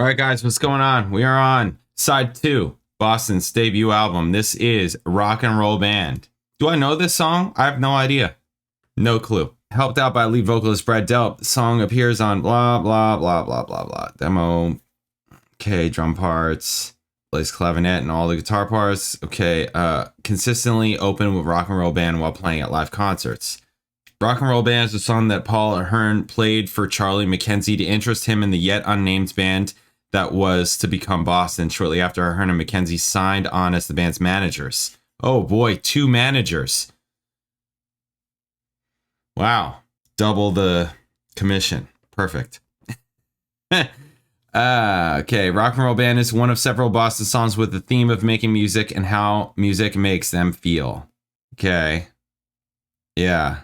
right, guys, what's going on? We are on side 2, Boston's debut album. This is Rock and Roll Band. Do I know this song? I have no idea. No clue. Helped out by lead vocalist Brad Delp. The song appears on blah, blah, blah, blah, blah, blah. Demo. Okay, drum parts. Plays clavinet and all the guitar parts. Okay, consistently open with Rock and Roll Band while playing at live concerts. Rock and Roll Band is a song that Paul Ahern played for Charlie McKenzie to interest him in the yet unnamed band that was to become Boston shortly after Ahern and McKenzie signed on as the band's managers. Oh boy, 2 managers. Wow. Double the commission. Perfect. Okay, Rock and Roll Band is one of several Boston songs with the theme of making music and how music makes them feel. Okay. Yeah.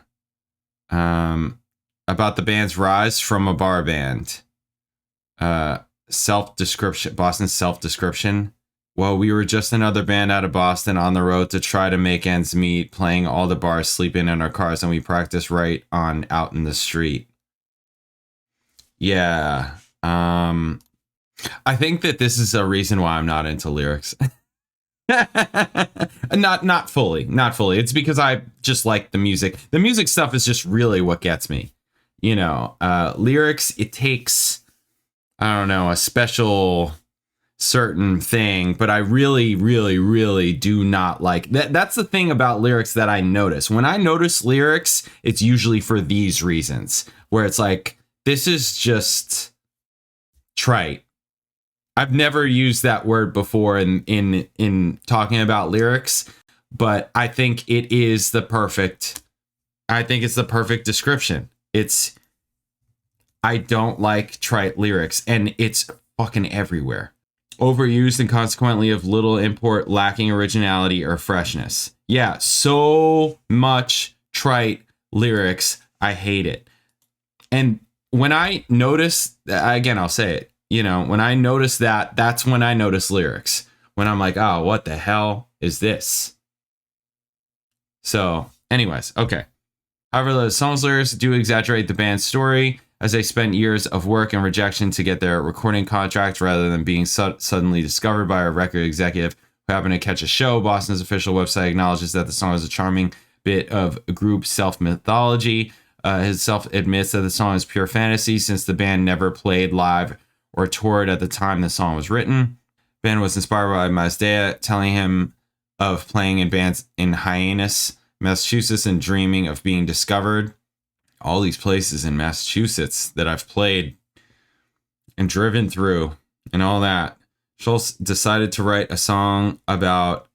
About the band's rise from a bar band. Self-description, Boston's self-description. Well, we were just another band out of Boston on the road to try to make ends meet, playing all the bars, sleeping in our cars, and we practiced right on out in the street. Yeah. I think that this is a reason why I'm not into lyrics. Not fully. It's because I just like the music. The music stuff is just really what gets me. You know, lyrics, it takes, I don't know, a special certain thing, but I really, really, really do not like that. That's the thing about lyrics that I notice. When I notice lyrics, it's usually for these reasons, where it's like, this is just trite. I've never used that word before in talking about lyrics, but I think it is the perfect, description. I don't like trite lyrics, and it's fucking everywhere. Overused and consequently of little import, lacking originality or freshness. Yeah, so much trite lyrics. I hate it. And when I notice, again, I'll say it, you know, when I notice that, that's when I notice lyrics. When I'm like, oh, what the hell is this? So, anyways, okay. However, the song's lyrics do exaggerate the band's story, as they spent years of work and rejection to get their recording contract rather than being suddenly discovered by a record executive who happened to catch a show. Boston's official website acknowledges that the song is a charming bit of group self-mythology. His self admits that the song is pure fantasy since the band never played live or toured at the time the song was written. The band was inspired by Mazda telling him of playing in bands in Hyannis, Massachusetts, and dreaming of being discovered. All these places in Massachusetts that I've played and driven through and all that. Schultz decided to write a song about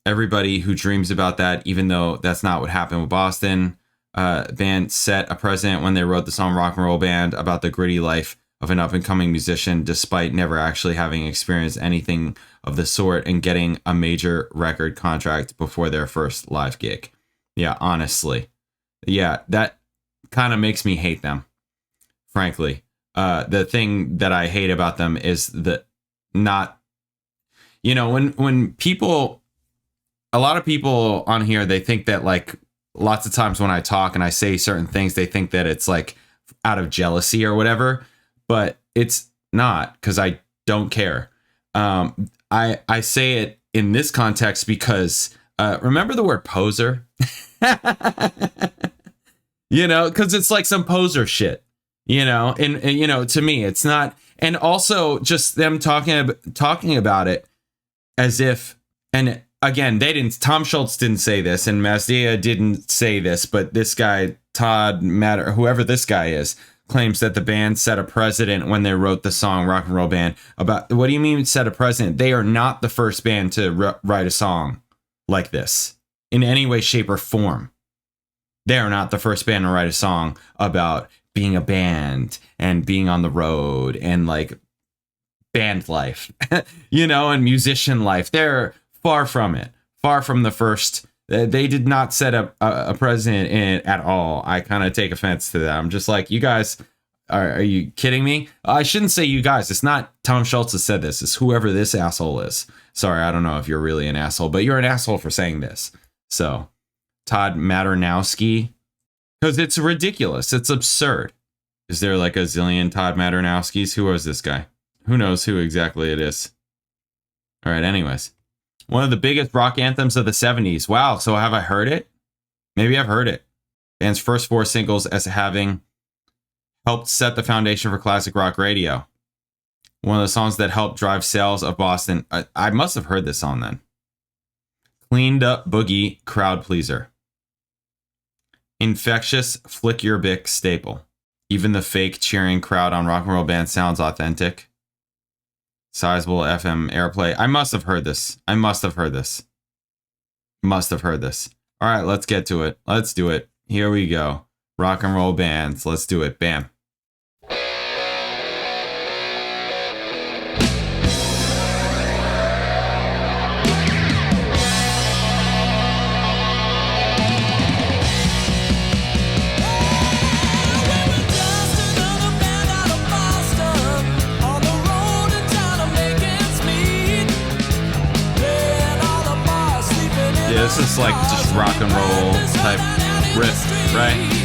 everybody who dreams about that, even though that's not what happened with Boston. Band set a precedent when they wrote the song Rock and Roll Band about the gritty life of an up-and-coming musician, despite never actually having experienced anything of the sort and getting a major record contract before their first live gig. Yeah, honestly. Yeah, that kind of makes me hate them, frankly. The thing that I hate about them is that not, you know, when people, a lot of people on here, they think that, like, lots of times when I talk and I say certain things, they think that it's like out of jealousy or whatever, but it's not, because I don't care. I say it in this context because remember the word poser? You know, because it's like some poser shit, you know, and you know, to me, it's not. And also just them talking about it as if, and again, Tom Schultz didn't say this, and Mazda didn't say this, but this guy, Todd Matter, whoever this guy is, claims that the band set a precedent when they wrote the song Rock and Roll Band. About, what do you mean set a precedent? They are not the first band to write a song like this in any way, shape, or form. They are not the first band to write a song about being a band and being on the road and like band life, you know, and musician life. They're far from it, far from the first. They did not set up a precedent in it at all. I kind of take offense to that. I'm just like, you guys, are you kidding me? I shouldn't say you guys. It's not Tom Schultz that said this. It's whoever this asshole is. Sorry, I don't know if you're really an asshole, but you're an asshole for saying this. So, Todd Maternowski, because it's ridiculous. It's absurd. Is there like a zillion Todd Maternowskis? Who was this guy? who knows who exactly it is. All right, anyways. One of the biggest rock anthems of the 70s. Wow, so have I heard it? Maybe I've heard it. Band's first 4 singles as having helped set the foundation for classic rock radio. One of the songs that helped drive sales of Boston. I must have heard this song then. Cleaned Up Boogie, crowd pleaser. Infectious, flick your bick staple. Even the fake cheering crowd on rock and roll band sounds authentic. Sizable FM airplay. I must have heard this. Must have heard this. All right, let's get to it. Let's do it. Here we go. Rock and roll bands. Let's do it. Bam. This is like just rock and roll type riff, right?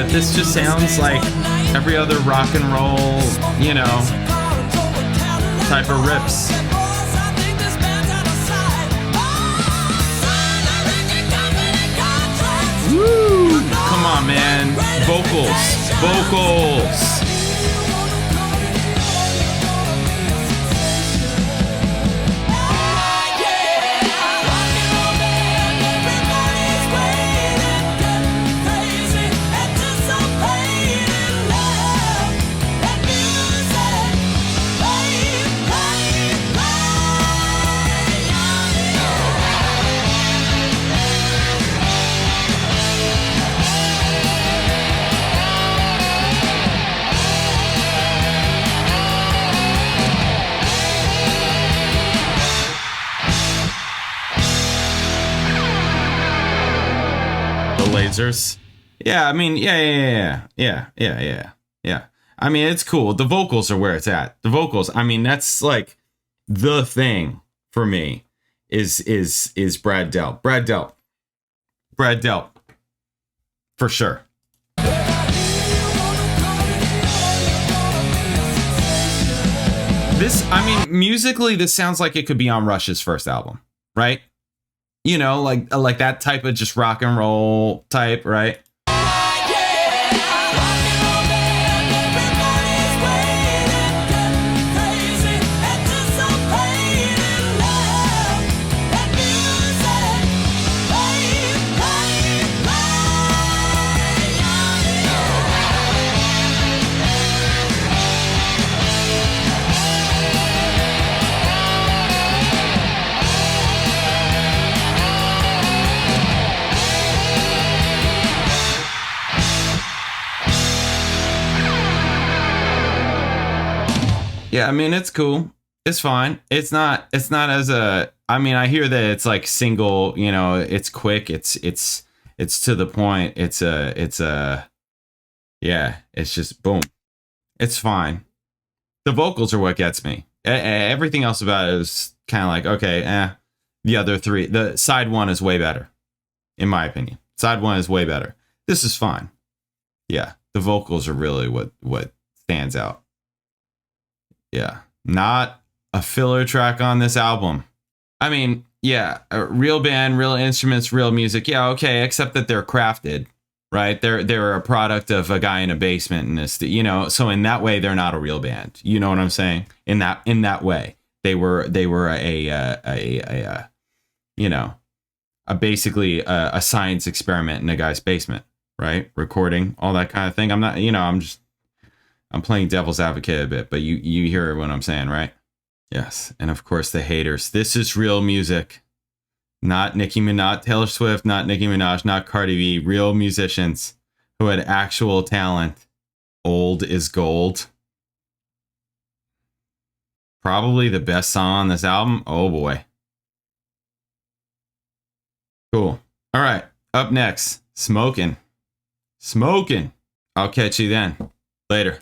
This just sounds like every other rock and roll, you know, type of riffs. Woo! Come on, man. Vocals. Lasers. Yeah, I mean, yeah. I mean, it's cool. The vocals are where it's at. The vocals, I mean, that's like the thing for me is Brad Delp. Brad Delp. For sure. This, I mean, musically, this sounds like it could be on Rush's first album, right? You know, like that type of just rock and roll type, right? Yeah, I mean, it's cool. It's fine. It's not as a, I mean, I hear that it's like single, you know, it's quick. It's to the point. It's a, yeah, it's just boom. It's fine. The vocals are what gets me. Everything else about it is kind of like, okay, the other three, the side one is way better, in my opinion. Side one is way better. This is fine. Yeah, the vocals are really what stands out. Yeah, not a filler track on this album. I mean, yeah, a real band, real instruments, real music. Yeah, okay, except that they're crafted, right? They're a product of a guy in a basement, and this, you know. So in that way, they're not a real band. You know what I'm saying? In that way, they were a you know, basically a science experiment in a guy's basement, right? Recording all that kind of thing. I'm not, you know, I'm playing devil's advocate a bit, but you hear what I'm saying, right? Yes, and of course the haters. This is real music. Not Nicki Minaj, not Taylor Swift, not Nicki Minaj, not Cardi B. Real musicians who had actual talent. Old is gold. Probably the best song on this album. Oh boy. Cool. All right. Up next, Smoking. Smoking. I'll catch you then. Later.